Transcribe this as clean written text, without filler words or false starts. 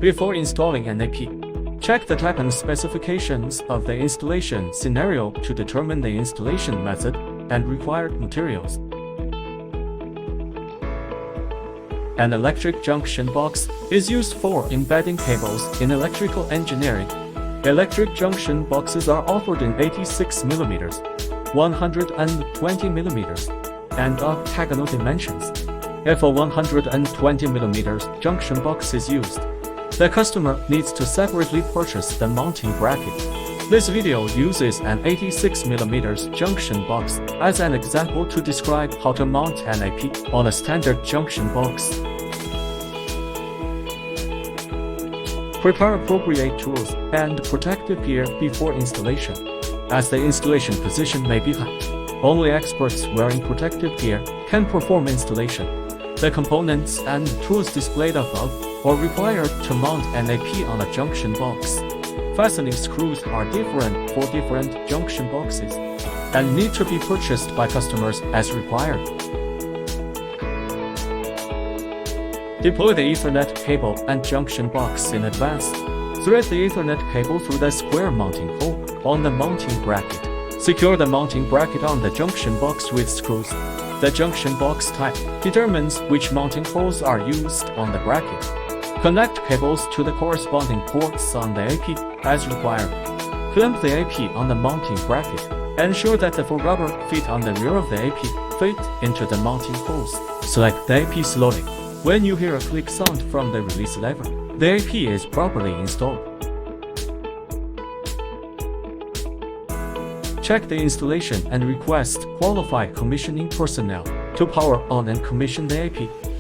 Before installing an AP, check the type and specifications of the installation scenario to determine the installation method and required materials. An electric junction box is used for embedding cables in electrical engineering. Electric junction boxes are offered in 86mm, 120mm, and octagonal dimensions. If a 120mm junction box is used, the customer needs to separately purchase the mounting bracket. This video uses an 86mm junction box as an example to describe how to mount an AP on a standard junction box. Prepare appropriate tools and protective gear before installation, as the installation position may be high. Only experts wearing protective gear can perform installation. The components and tools displayed above are required to mount an AP on a junction box. Fastening screws are different for different junction boxes and need to be purchased by customers as required. Deploy the Ethernet cable and junction box in advance. Thread the Ethernet cable through the square mounting hole on the mounting bracket. Secure the mounting bracket on the junction box with screws. The junction box type determines which mounting holes are used on the bracket. Connect cables to the corresponding ports on the AP as required. Clamp the AP on the mounting bracket. Ensure that the full rubber feet on the rear of the AP fit into the mounting holes. Select the AP slowly. When you hear a click sound from the release lever, the AP is properly installed. Check the installation and request qualified commissioning personnel to power on and commission the AP.